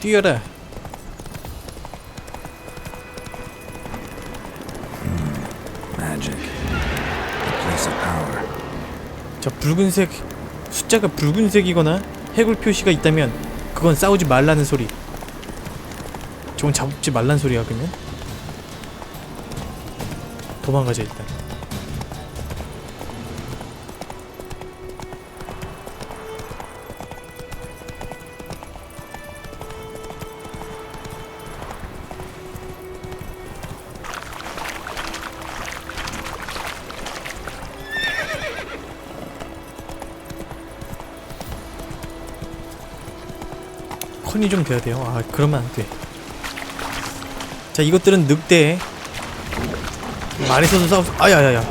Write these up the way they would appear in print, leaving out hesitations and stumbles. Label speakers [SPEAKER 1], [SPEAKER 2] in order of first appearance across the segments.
[SPEAKER 1] 뛰어라. 자, 붉은색 숫자가 붉은색이거나 해골 표시가 있다면 그건 싸우지 말라는 소리. 저건 잡지 말란 소리야. 그러면 도망가자 일단. 컨이 좀 돼야 돼요. 아, 그러면 안 돼. 자, 이것들은 늑대. 말에서도 싸우. 아야야야.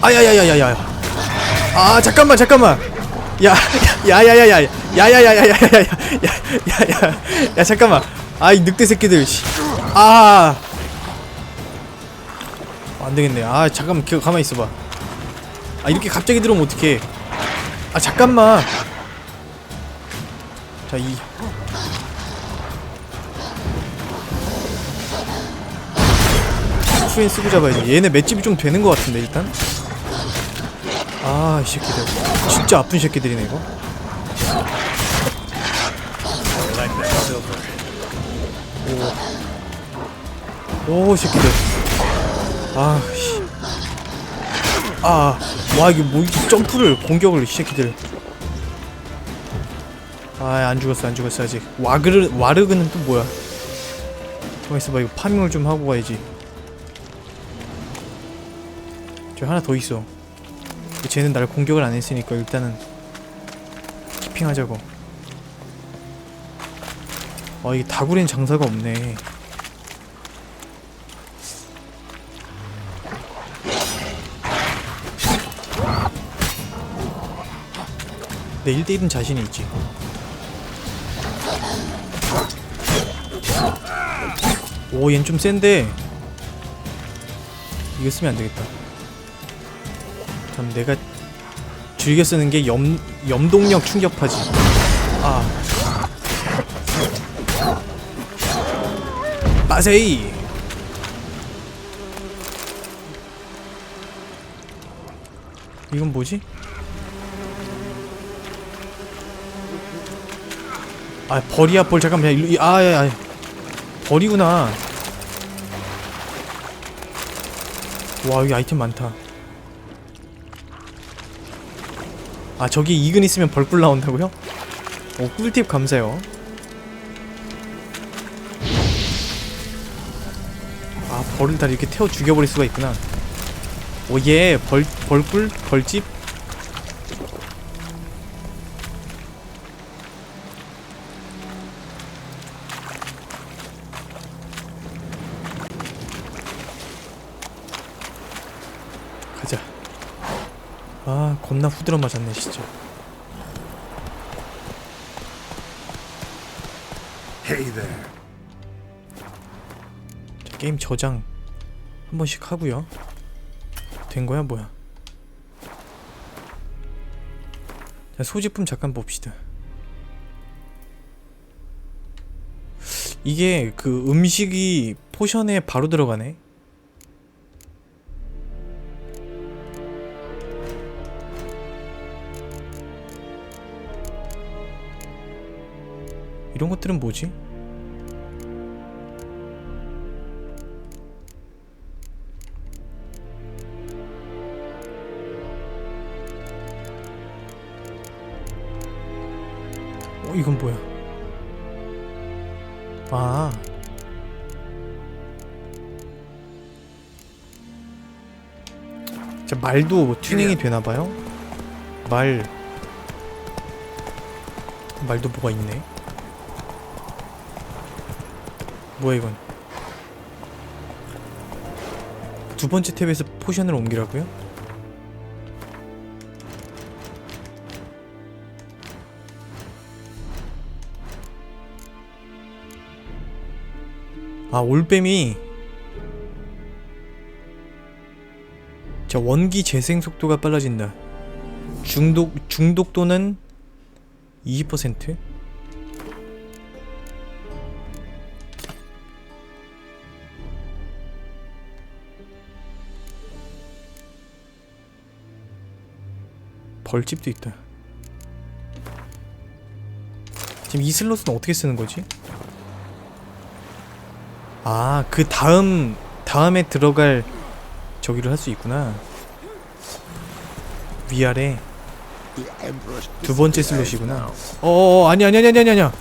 [SPEAKER 1] 아야야야야야. 아, 잠깐만. 야, 야야야야. 야야야야야야야야야야. 야, 잠깐만. 아, 이 늑대 새끼들. 아, 안 되겠네. 아, 잠깐만. 가만히 있어봐. 아, 이렇게 갑자기 들어오면 어떡해. 아, 잠깐만. 자, 프레임 쓰고 잡아야지. 얘네 맷집이 좀 되는 것 같은데 일단. 아, 이 새끼들 진짜 아픈 새끼들이네 이거. 오, 새끼들. 아, 씨. 아, 와, 이게 뭐 이렇게 점프를 공격을 이 새끼들. 아, 안 죽었어 아직. 와르그는 또 뭐야? 가만 있어봐. 이거 파밍을 좀 하고 가야지. 저 하나 더 있어. 쟤는 날 공격을 안 했으니까 일단은 키핑하자고. 아, 이게 다구리는 장사가 없네. 내 1대1은 자신이 있지. 오, 얜 좀 센데 이거 쓰면 안 되겠다. 그럼 내가 즐겨 쓰는 게 염동력 충격파지. 아, 빠세이. 이건 뭐지? 아, 벌이야 벌. 잠깐만. 일로. 야. 벌이구나. 와, 여기 아이템 많다. 아, 저기 이근 있으면 벌꿀 나온다고요? 오, 꿀팁 감사해요. 아, 벌을 다 이렇게 태워 죽여버릴 수가 있구나. 오, 예. 벌꿀? 벌집? 가자. 아, 겁나 후드러 맞았네 진짜.
[SPEAKER 2] Hey there.
[SPEAKER 1] 자, 게임 저장 한 번씩 하고요. 된 거야 뭐야? 자, 소지품 잠깐 봅시다. 이게 그 음식이 포션에 바로 들어가네. 이런 것들은 뭐지? 이건 뭐야? 아, 자, 말도 뭐 튜닝이 되나봐요? 말도 뭐가 있네. 뭐야 이건? 두 번째 탭에서 포션을 옮기라고요? 아, 올빼미. 자, 원기 재생 속도가 빨라진다. 중독도는 20%? 벌집도 있다. 지금 이 슬롯은 어떻게 쓰는 거지? 아, 그 다음에 들어갈 저기를 할 수 있구나. 위아래 두 번째 슬롯이구나. 아니야.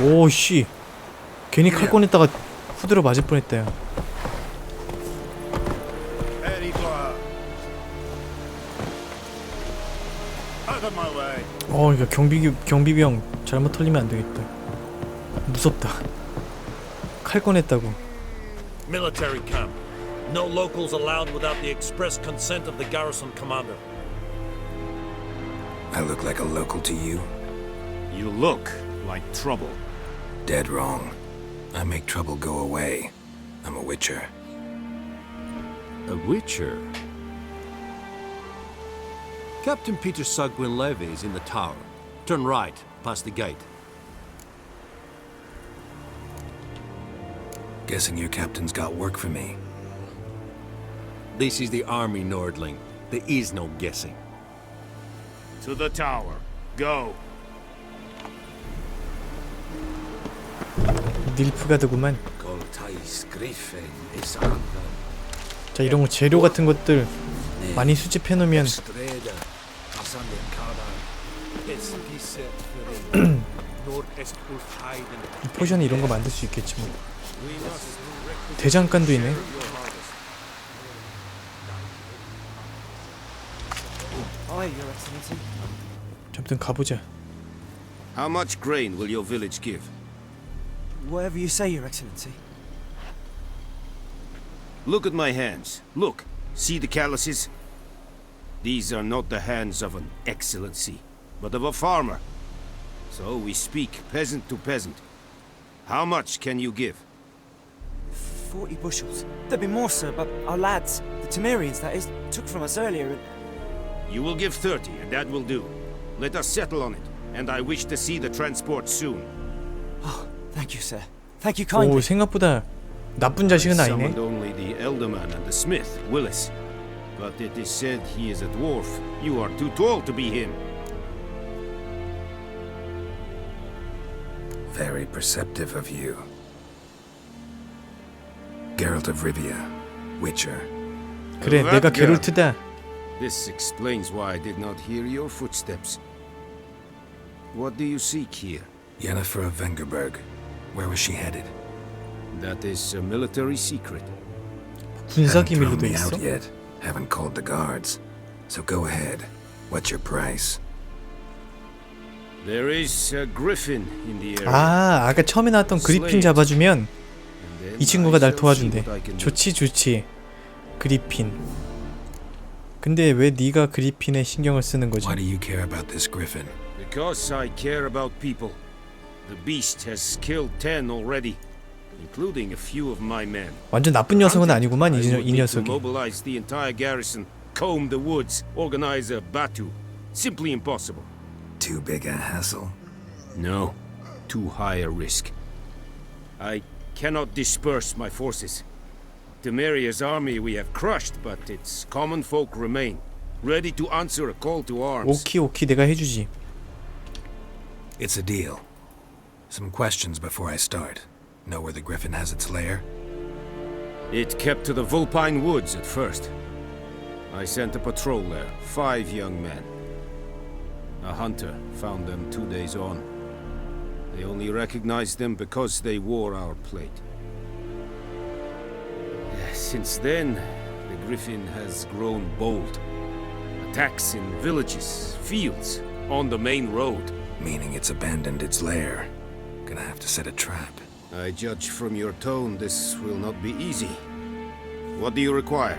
[SPEAKER 1] 오씨, 괜히 칼 꺼냈다가 후드로 맞을 뻔했다. 야. 이거 경비병 잘못 털리면 안 되겠다. 무섭다. 칼 꺼냈다고.
[SPEAKER 2] Military camp. No locals allowed without the express consent of the garrison commander.
[SPEAKER 3] I look like a local to you?
[SPEAKER 2] You look like trouble.
[SPEAKER 3] Dead wrong. I make trouble go away. I'm a witcher.
[SPEAKER 4] A witcher? Captain Peter Sugwin Levy is in the tower. Turn right, past the gate.
[SPEAKER 3] Guessing your captain's got work for me.
[SPEAKER 4] This is the army, Nordling. There is no guessing.
[SPEAKER 2] To the tower. Go.
[SPEAKER 1] 닐프가드구만. 자, 이런 거 재료 같은 것들 많이 수집해 놓으면 포션 이런 거 만들 수 있겠지 뭐. 대장간도 있네. 아무튼 가보자.
[SPEAKER 5] How much grain will your village give?
[SPEAKER 6] Whatever you say, Your Excellency.
[SPEAKER 5] Look at my hands. Look. See the calluses? These are not the hands of an excellency, but of a farmer. So we speak peasant to peasant. How much can you give?
[SPEAKER 6] 40 bushels. There'd be more, sir, but our lads, the Temerians, that is, took from us earlier and...
[SPEAKER 5] You will give 30, and that will do. Let us settle on it, and I wish to see the transport soon.
[SPEAKER 6] Oh, thank you, sir. Thank you kindly.
[SPEAKER 1] 오, 생각보다 나쁜 자식은
[SPEAKER 5] I
[SPEAKER 1] 아니네.
[SPEAKER 5] summoned only the elderman and the smith, Willis. But it is said he is a dwarf. You are too tall to be him.
[SPEAKER 3] Very perceptive of you. Geralt of Rivia, Witcher.
[SPEAKER 1] 그래, 내가 게롤트다.
[SPEAKER 5] This explains why I did not hear your footsteps. What do you seek here?
[SPEAKER 3] Yennefer of Vengerberg. Where was she headed?
[SPEAKER 5] That is a military secret.
[SPEAKER 1] 군사
[SPEAKER 3] Haven't
[SPEAKER 1] 기밀로
[SPEAKER 3] thrown
[SPEAKER 1] 돼
[SPEAKER 3] me
[SPEAKER 1] 있어?
[SPEAKER 3] out yet. Haven't called the guards. So go ahead. What's your price?
[SPEAKER 5] There is a griffin in the area.
[SPEAKER 1] 아, 아까 처음에 나왔던 그리핀 잡아주면 이 친구가 날 도와준대. 좋지. 그리핀. 근데 왜 네가 그리핀에 신경을 쓰는 거지?
[SPEAKER 3] Why do you care about this griffin?
[SPEAKER 5] Because I care about people. The beast has killed 10 already, including a few of my men.
[SPEAKER 1] 완전 나쁜 녀석은 아니구만,
[SPEAKER 5] I
[SPEAKER 1] 이
[SPEAKER 5] would need to
[SPEAKER 1] 녀석이.
[SPEAKER 5] mobilize the entire garrison, comb the woods, organize a batu. Simply impossible.
[SPEAKER 3] Too big a hassle?
[SPEAKER 5] No, too high a risk. I cannot disperse my forces. Temeria's army we have crushed, but its common folk remain, ready to answer a call to arms.
[SPEAKER 1] 오키, 내가 해주지.
[SPEAKER 3] It's a deal. Some questions before I start. Know where the griffin has its lair?
[SPEAKER 5] It kept to the Vulpine Woods at first. I sent a patrol there, 5 young men. A hunter found them 2 days on. They only recognized them because they wore our plate. Since then, the griffin has grown bold. Attacks in villages, fields, on the main road.
[SPEAKER 3] Meaning it's abandoned its lair. Gonna have to set a trap.
[SPEAKER 5] I judge from your tone this will not be easy. What do you require?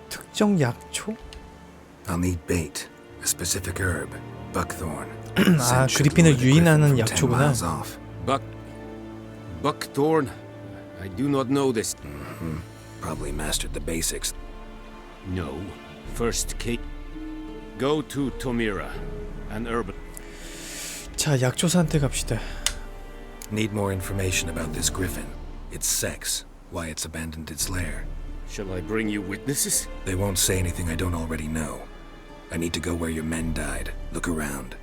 [SPEAKER 1] 특정 약초?
[SPEAKER 3] I'll need bait, a specific herb, buckthorn.
[SPEAKER 1] 아, 그리핀을 유인하는 약초구나.
[SPEAKER 5] Buckthorn? I do not know this.
[SPEAKER 3] Probably mastered the basics.
[SPEAKER 5] No. First, Kate. Go to Tomira, an herb.
[SPEAKER 1] 자, 약초사한테 갑시다.
[SPEAKER 3] Need more information about this griffin. Its sex, why it's abandoned its lair.
[SPEAKER 5] Shall I bring you witnesses?
[SPEAKER 3] They won't say anything I don't already know. I need to go where your men died. Look around.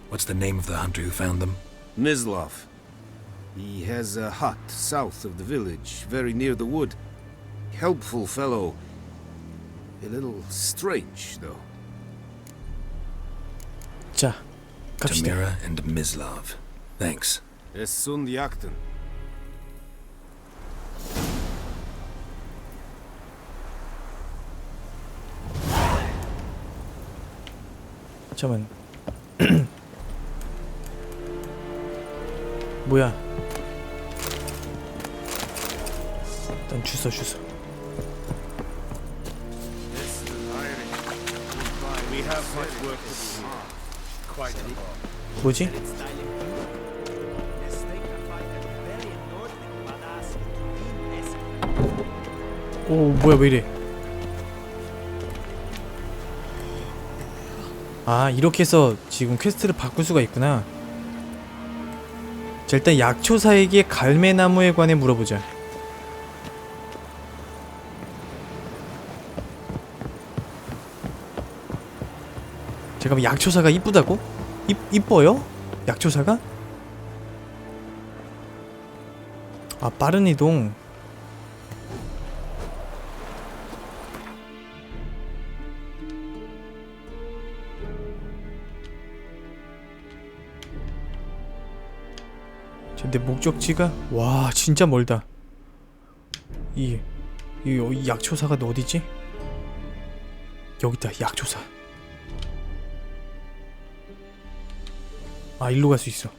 [SPEAKER 3] What's the name of the hunter who found them?
[SPEAKER 5] Mislav. He has a hut south of the village, very near the wood. Helpful fellow. A little strange, though.
[SPEAKER 1] 자, 갑시다.
[SPEAKER 3] Tamira and Mislav. Thanks.
[SPEAKER 5] Es sun jakten.
[SPEAKER 1] 잠깐만. 뭐야? 일단 주소.
[SPEAKER 5] We have much work to do. Quite a lot.
[SPEAKER 1] 뭐지? 오, 뭐야, 왜 이래? 아, 이렇게 해서 지금 퀘스트를 바꿀 수가 있구나. 자, 일단 약초사에게 갈매나무에 관해 물어보자. 잠깐만, 약초사가 이쁘다고? 이뻐요? 약초사가? 아, 빠른 이동. 근데 목적지가 와 진짜 멀다. 이 약초사가 어디지? 여기다. 약초사. 아, 일로 갈 수 있어.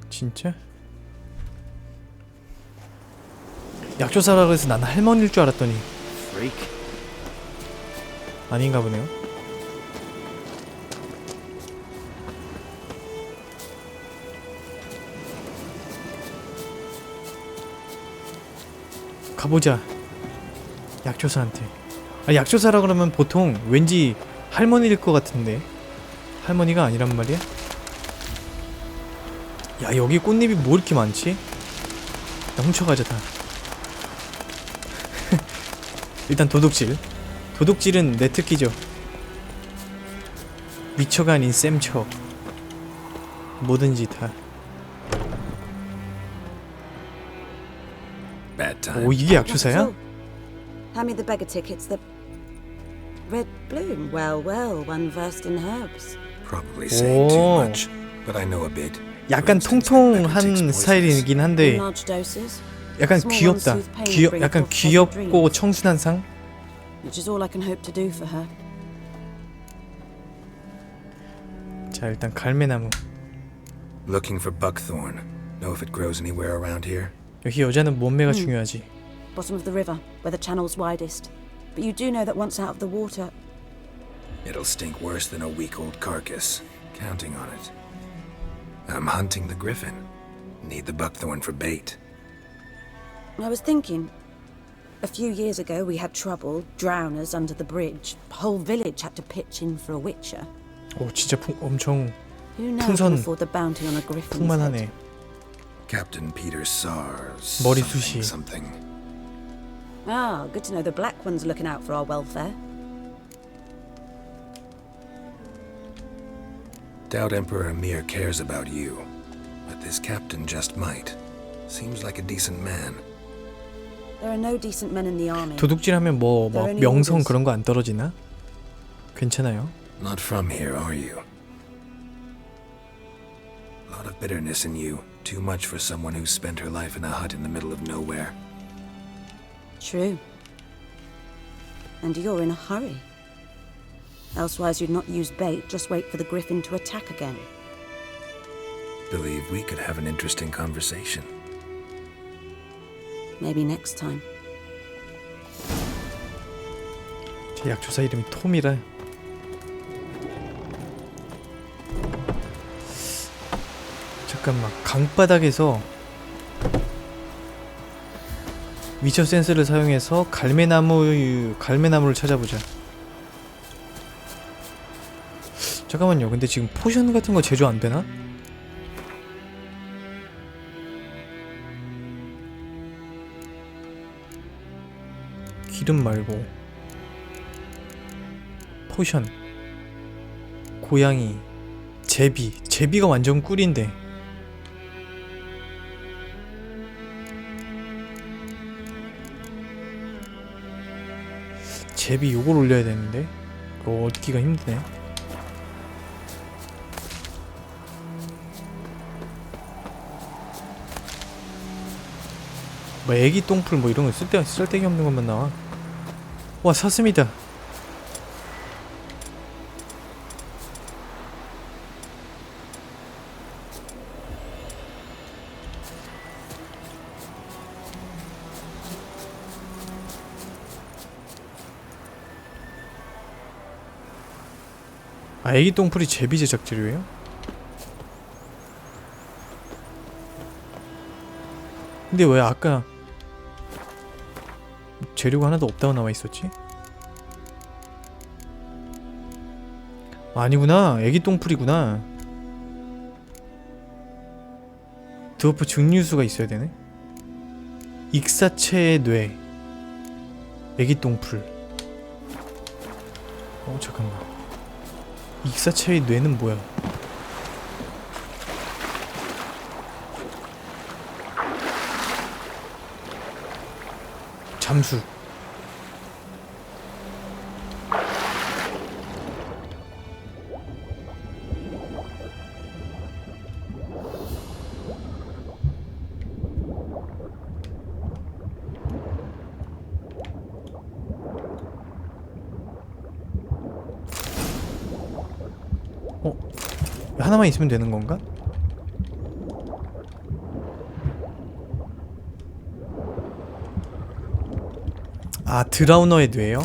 [SPEAKER 1] 진짜? 약초사라 그래서 난 할머니일 줄 알았더니 아닌가 보네요. 가보자. 약초사한테. 아, 약초사라 그러면 보통 왠지 할머니일 것 같은데 할머니가 아니란 말이야? 야, 여기 꽃잎이 뭐 이렇게 많지? 나 훔쳐가자 다. 일단 도둑질. 도둑질은 내 특기죠. 위쳐가 아닌 쌤척. 뭐든지 다.
[SPEAKER 3] Bad time.
[SPEAKER 1] 오, 이게 약초사야?
[SPEAKER 7] Hand me the beggar tickets. The red bloom. Well, one versed in herbs.
[SPEAKER 3] Probably saying too
[SPEAKER 1] 오.
[SPEAKER 3] much, but I know a bit.
[SPEAKER 1] 약간
[SPEAKER 3] For instance, Becca takes
[SPEAKER 1] 통통한
[SPEAKER 3] poisons.
[SPEAKER 1] 스타일이긴
[SPEAKER 7] In
[SPEAKER 1] 한데
[SPEAKER 7] large doses,
[SPEAKER 1] 약간
[SPEAKER 7] small
[SPEAKER 1] 귀엽다.
[SPEAKER 7] ones soothe pain and bring
[SPEAKER 1] 약간
[SPEAKER 7] forth pleasant
[SPEAKER 1] 귀엽고
[SPEAKER 7] dreams,
[SPEAKER 1] 청순한 상?
[SPEAKER 7] which is all I can hope to do for her.
[SPEAKER 1] 자, 일단 갈매나무.
[SPEAKER 3] Looking for buckthorn. Know if it grows anywhere around here?
[SPEAKER 1] 여기 여자는 몸매가 중요하지.
[SPEAKER 7] Bottom of the river, where the channel's widest. But you do know that once out of the water,
[SPEAKER 3] It'll stink worse than a week-old carcass. Counting on it. I'm hunting the griffin. Need the buckthorn for bait.
[SPEAKER 7] I was thinking, a few years ago we had trouble, drowners under the bridge. The whole village had to pitch in for a witcher.
[SPEAKER 1] 오, 진짜 엄청
[SPEAKER 7] Who now
[SPEAKER 1] 풍선
[SPEAKER 7] can afford the bounty on a griffin's head?
[SPEAKER 1] 풍만하네.
[SPEAKER 3] Captain Peter Sars.
[SPEAKER 1] 머리숱이.
[SPEAKER 3] Something.
[SPEAKER 7] Ah, good to know the Black One's looking out for our welfare.
[SPEAKER 3] Doubt Emperor Amir cares about you, but this captain just might. Seems like a decent man.
[SPEAKER 7] There are no decent men in the army.
[SPEAKER 1] 도둑질하면 뭐 명성 그런 거 안 떨어지나? 괜찮아요?
[SPEAKER 3] Not from here, are you? A lot of bitterness in you. Too much for someone who spent her life in a hut in the middle of nowhere.
[SPEAKER 7] True. And you're in a hurry. Elsewise you'd not use bait, just wait for the griffin to attack again.
[SPEAKER 3] Believe we could have an interesting conversation.
[SPEAKER 7] Maybe next time.
[SPEAKER 1] 제 약초사 이름이 톰이라. 잠깐만, 강바닥에서 위쳐 센스를 사용해서 갈매나무를 찾아보자. 잠깐만요. 근데 지금 포션 같은 거 제조 안 되나? 기름 말고 포션, 고양이, 제비가 완전 꿀인데. 제비 요걸 올려야 되는데 그거 얻기가 힘드네. 뭐 애기 똥풀 뭐 이런 거 쓸데기 없는 것만 나와. 와, 사슴이다. 아, 애기 똥풀이 제비 제작 재료예요? 근데 왜 아까 재료가 하나도 없다고 나와 있었지? 아니구나, 애기 똥풀이구나. 드워프 증류수가 있어야 되네. 익사체의 뇌, 애기 똥풀. 잠깐만. 익사체의 뇌는 뭐야? 잠수. 하나만 있으면 되는 건가? 아, 드라우너의 뇌요?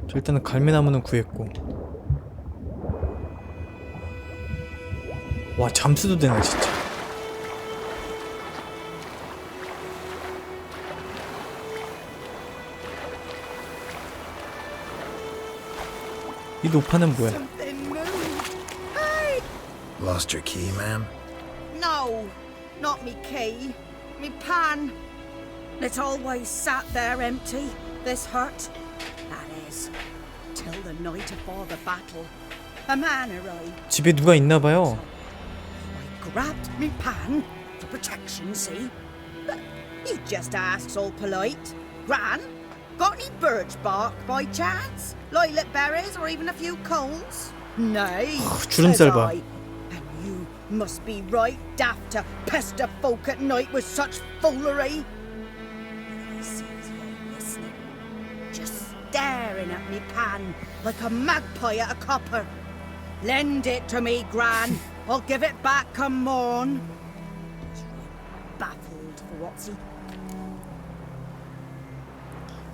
[SPEAKER 1] 저 일단은 갈매나무는 구했고. 와, 잠수도 되네 진짜. 이 노파는 뭐야?
[SPEAKER 3] Lost your key, ma'am?
[SPEAKER 8] No, not me key. Me pan. It's always sat there empty, this hut. That is, till the night before the battle. A man arrived.
[SPEAKER 1] 집에 누가 있나봐요.
[SPEAKER 8] I grabbed me pan for protection, see? But he just asks all polite. Gran, got any birch bark by chance? Lilac berries or even a few cones? Nay,
[SPEAKER 1] 주름살
[SPEAKER 8] says
[SPEAKER 1] 봐.
[SPEAKER 8] I. And you must be right daft to pester folk at night with such foolery. I sees you listening, just staring at me pan like a magpie at a copper. Lend it to me, Gran. I'll give it back come morn. He's right baffled for what's he.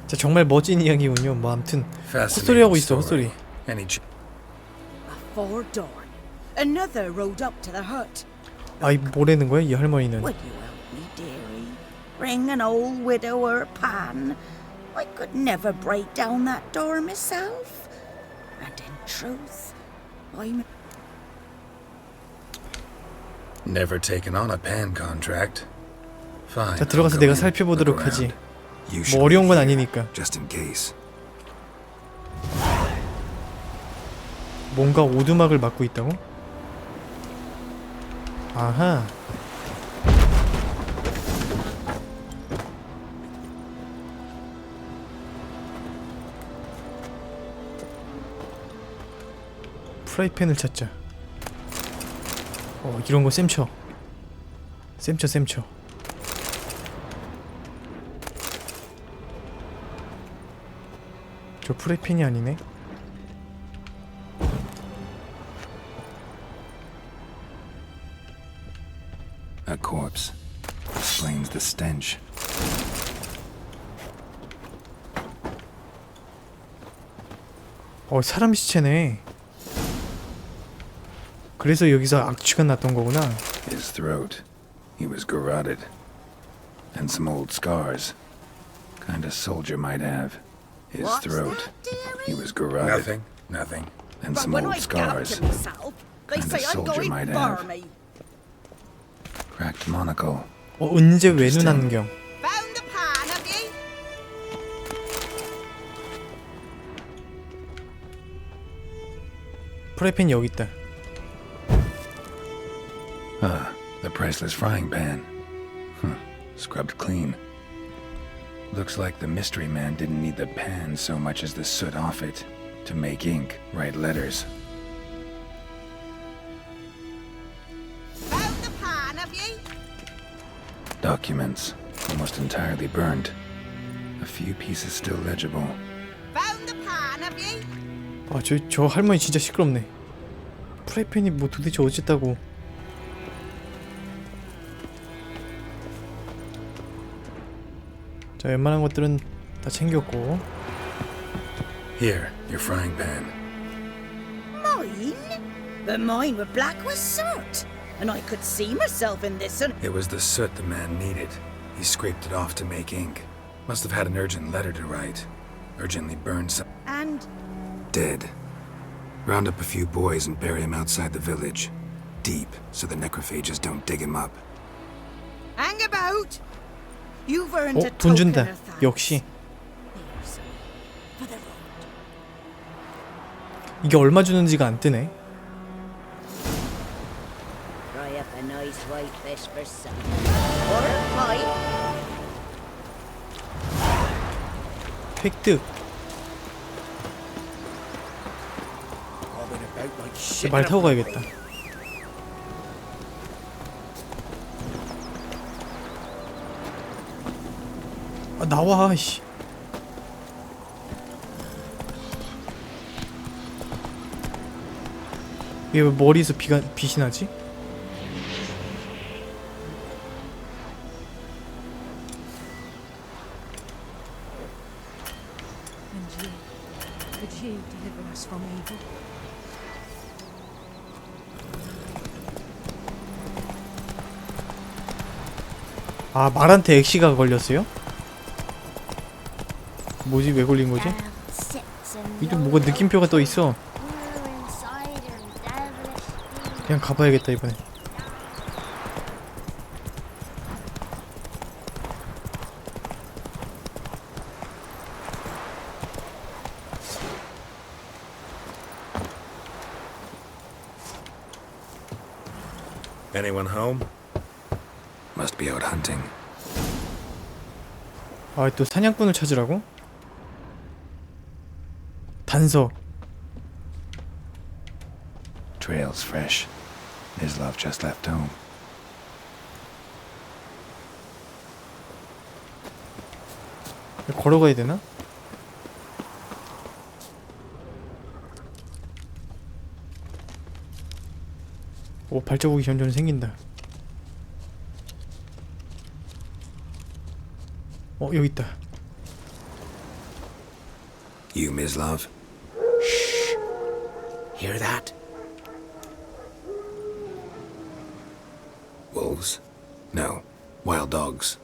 [SPEAKER 1] 자, 정말 멋진 이야기군요. 뭐 아무튼
[SPEAKER 3] Fascinating
[SPEAKER 1] 헛소리 하고 있어,
[SPEAKER 3] story.
[SPEAKER 1] 헛소리.
[SPEAKER 8] Before dawn, another rode up to the hut.
[SPEAKER 1] 아이, 뭐라는 거야 이 할머니는?
[SPEAKER 8] Would you help me, dearie? Bring an old widower pan. I could never break down that door myself. And in truth, I'm...
[SPEAKER 3] Never taken on a pan contract. Fine.
[SPEAKER 1] 자, 들어가서
[SPEAKER 3] I'll go
[SPEAKER 1] 내가
[SPEAKER 3] in,
[SPEAKER 1] 살펴보도록
[SPEAKER 3] look
[SPEAKER 1] 하지.
[SPEAKER 3] around. You
[SPEAKER 1] 뭐
[SPEAKER 3] should
[SPEAKER 1] 어려운 건
[SPEAKER 3] be here,
[SPEAKER 1] 아니니까.
[SPEAKER 3] Just in case.
[SPEAKER 1] 뭔가 오두막을 막고 있다고? 아하. 프라이팬을 찾자. 이런 거 쌤쳐. 쌤쳐. 저 프라이팬이 아니네.
[SPEAKER 3] A corpse. Explains the stench.
[SPEAKER 1] 사람 시체네. 그래서 여기서 악취가 났던 거구나.
[SPEAKER 3] His throat. He was garroted. And some old scars. Kind of soldier might have. His
[SPEAKER 8] What's
[SPEAKER 3] throat.
[SPEAKER 8] that, dearie?
[SPEAKER 3] He was garroted. Nothing. And
[SPEAKER 8] But
[SPEAKER 3] some
[SPEAKER 8] when
[SPEAKER 3] old
[SPEAKER 8] I gallop
[SPEAKER 3] scars.
[SPEAKER 8] to myself, they
[SPEAKER 3] Kinda
[SPEAKER 8] say I'm
[SPEAKER 3] soldier
[SPEAKER 8] going
[SPEAKER 3] might have.
[SPEAKER 8] barmy.
[SPEAKER 3] Cracked monocle.
[SPEAKER 1] 언제 외눈 안경.
[SPEAKER 8] Found the pan, have ye?
[SPEAKER 1] 프라이팬이 여기 있다.
[SPEAKER 3] The priceless frying pan. Scrubbed clean. Looks like the mystery man didn't need the pan so much as the soot off it to make ink, write letters.
[SPEAKER 8] Found the pan, have ye?
[SPEAKER 3] Documents, almost entirely burned. A few pieces still legible.
[SPEAKER 8] Found the pan, have ye?
[SPEAKER 1] 아, 저 할머니 진짜 시끄럽네. 프라이팬이 뭐 도대체 어쨌다고. 자, 웬만한 것들은 다 챙겼고.
[SPEAKER 3] Here, your frying pan.
[SPEAKER 8] Mine? But mine were black with soot. And I could see myself in this and...
[SPEAKER 3] It was the soot the man needed. He scraped it off to make ink. Must have had an urgent letter to write. Urgently burned some...
[SPEAKER 8] And...
[SPEAKER 3] Dead. Round up a few boys and bury him outside the village. Deep, so the necrophages don't dig him up.
[SPEAKER 8] Hang about! You've earned a
[SPEAKER 1] 돈
[SPEAKER 8] token
[SPEAKER 1] 준다.
[SPEAKER 8] of thanks.
[SPEAKER 1] 역시.
[SPEAKER 8] Here's for the road.
[SPEAKER 1] 이게 얼마 주는지가 안 뜨네.
[SPEAKER 8] Fry up a nice white fish for supper. Or a pie.
[SPEAKER 1] 획득. 말 타고 가야겠다. 아, 나와, 씨. 얘 왜 머리에서 빛이 나지?
[SPEAKER 9] And you, could you deliver us from evil?
[SPEAKER 1] 아, 말한테 액시가 걸렸어요? 뭐지? 왜 걸린 거지? 이좀 뭐가 느낌표가 떠 있어. 그냥 가봐야겠다 이번에.
[SPEAKER 3] Anyone home? Must be out hunting.
[SPEAKER 1] 아, 또 사냥꾼을 찾으라고? 단서.
[SPEAKER 3] Trail's fresh. His love just left home.
[SPEAKER 1] 걸어가야 되나? 오, 발자국이 점점 생긴다. 여기 있다.
[SPEAKER 3] You, Mislav? Shh. Hear that? Wolves? No. Wild dogs.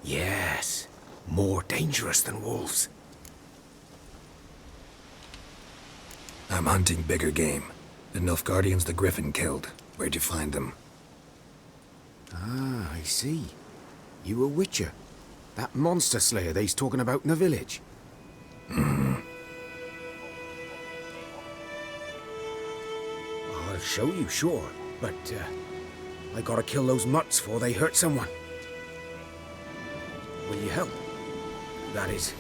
[SPEAKER 3] Yes. More dangerous than wolves. I'm hunting bigger game. The Nilfgaardians the Griffin killed. Where'd you find them?
[SPEAKER 5] Ah, I see. You a witcher. That monster slayer they's talking about in the village. I'll show you, sure. But, I gotta kill those mutts before they hurt someone. Will you help? That is,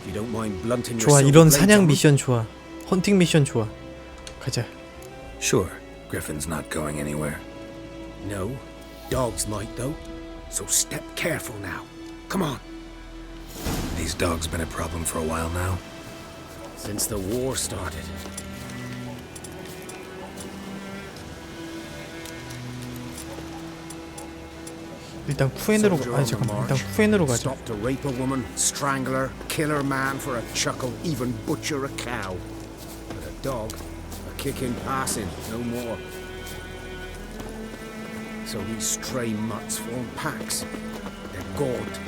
[SPEAKER 5] if you don't mind blunting your
[SPEAKER 1] 좋아,
[SPEAKER 5] silver
[SPEAKER 1] 이런
[SPEAKER 5] blades
[SPEAKER 1] 사냥
[SPEAKER 5] on them.
[SPEAKER 1] 미션 좋아. 헌팅 미션 좋아. 가자.
[SPEAKER 3] Sure. Griffin's not going anywhere.
[SPEAKER 5] No, dogs might though. So step careful now. Come on.
[SPEAKER 3] These dogs been a problem for a while now.
[SPEAKER 5] Since the war started.
[SPEAKER 1] 일단 쿠엔으로
[SPEAKER 5] Soldier
[SPEAKER 1] 아니
[SPEAKER 5] on the
[SPEAKER 1] 잠깐만. 일단
[SPEAKER 5] march.
[SPEAKER 1] 쿠엔으로 가자.
[SPEAKER 5] Stop to rape a woman, strangle her, kill her man for a chuckle, even butcher a cow. But a dog, a kick in passing, no more. So these stray mutts form packs. They're gaunt,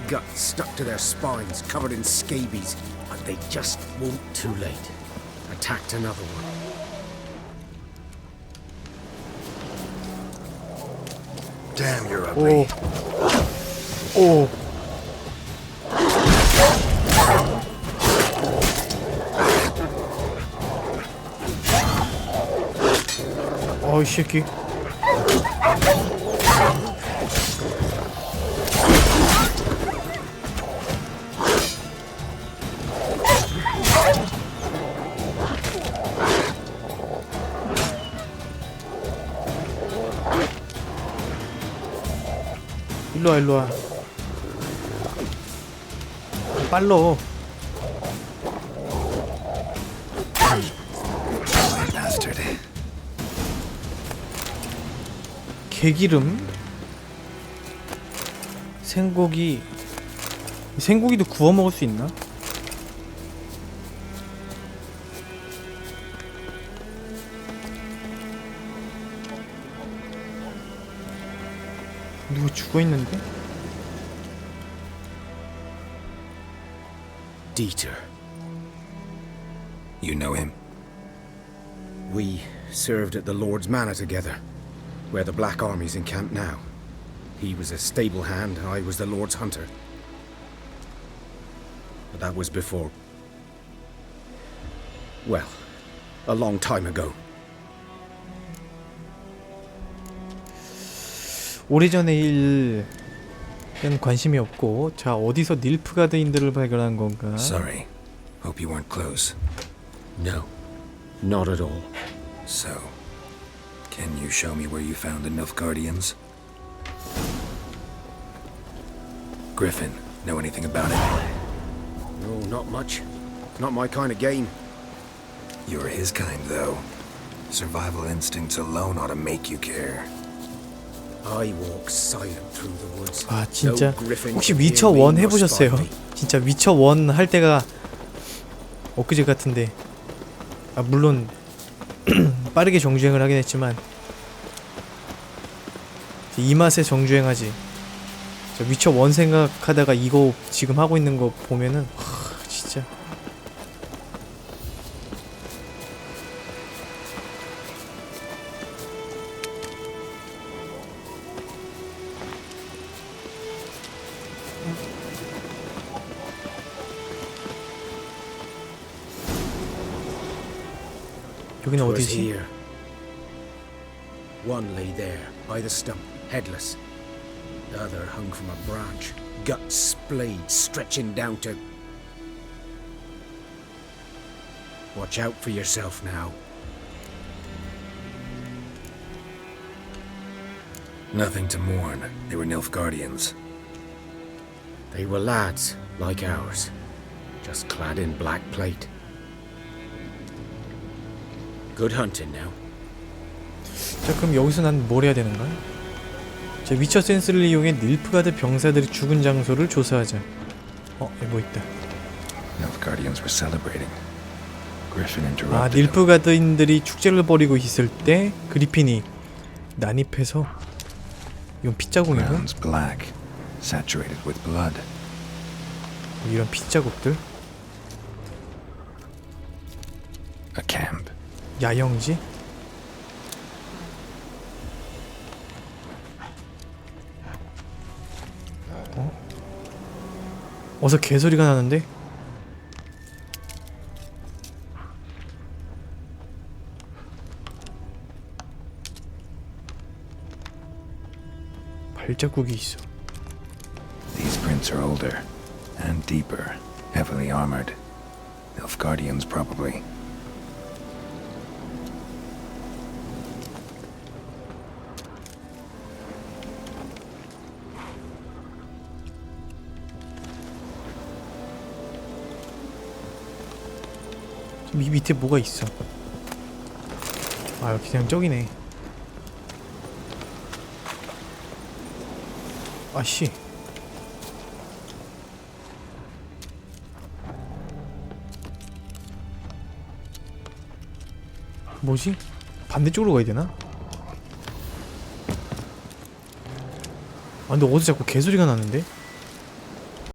[SPEAKER 5] guts stuck to their spines, covered in scabies, but they just won't. Too late. Attacked another one.
[SPEAKER 3] Damn, you're
[SPEAKER 1] 오,
[SPEAKER 3] ugly.
[SPEAKER 1] 오. 이 새끼. 일로와 일로와. 빨로. 개기름, 생고기. 생고기도 구워 먹을 수 있나? 누구 죽어 있는데?
[SPEAKER 5] Dieter.
[SPEAKER 3] You know him?
[SPEAKER 5] We served at the Lord's Manor together, where the Black Army's encamped now. He was a stable hand, I was the Lord's hunter. But that was before... well, a long time ago.
[SPEAKER 1] 오래전의 일은 관심이 없고, 자, 어디서 닐프가드인들을 발견한 건가?
[SPEAKER 3] Sorry. Hope you weren't close.
[SPEAKER 5] No, not at all.
[SPEAKER 3] So, can you show me where you found the Nilfgaardians? Griffin, know anything about it?
[SPEAKER 5] No, not much. Not my kind of game.
[SPEAKER 3] You're his kind, though. Survival instincts alone ought to make you care.
[SPEAKER 5] I walk silent through the woods.
[SPEAKER 1] 아 진짜
[SPEAKER 5] No griffin
[SPEAKER 1] 혹시
[SPEAKER 5] can hear
[SPEAKER 1] 위쳐
[SPEAKER 5] me
[SPEAKER 1] 1
[SPEAKER 5] nor
[SPEAKER 1] 해보셨어요?
[SPEAKER 5] spy me.
[SPEAKER 1] 진짜 위쳐 1 할 때가 엊그제 같은데, 아 물론 빠르게 정주행을 하긴 했지만 이 맛에 정주행하지. 저 위쳐 1 생각하다가 이거 지금 하고 있는 거 보면은 진짜 여기는
[SPEAKER 5] Was
[SPEAKER 1] 어디지?
[SPEAKER 5] here. One lay there, by the stump, headless. The other hung from a branch, guts splayed, stretching down to... Watch out for yourself now.
[SPEAKER 3] Nothing to mourn. They were Nilfgaardians.
[SPEAKER 5] They were lads, like ours, just clad in black plate. Good hunting now.
[SPEAKER 1] 자, 그럼 여기서 난 뭘 해야 되는가? 자, 위쳐 센스를 이용해 닐프가드 병사들이 죽은 장소를 조사하자. 여기 뭐 있다.
[SPEAKER 3] Nilfgaardians were celebrating. Griffin
[SPEAKER 1] 아,
[SPEAKER 3] interrupted them.
[SPEAKER 1] 닐프가드인들이 축제를 벌이고 있을 때 그리핀이 난입해서. 이건 핏자국인가?
[SPEAKER 3] Grounds black, saturated with blood.
[SPEAKER 1] 이런 핏자국들?
[SPEAKER 3] A camp.
[SPEAKER 1] 야영지? 어서 개소리가 나는데? 발자국이 있어.
[SPEAKER 3] These prints are older and deeper, heavily armored. Nilfgaardians probably.
[SPEAKER 1] 이 밑에 뭐가 있어? 아, 그냥 저기네. 아씨. 뭐지? 반대쪽으로 가야 되나? 아, 근데 어디서 자꾸 개소리가 나는데?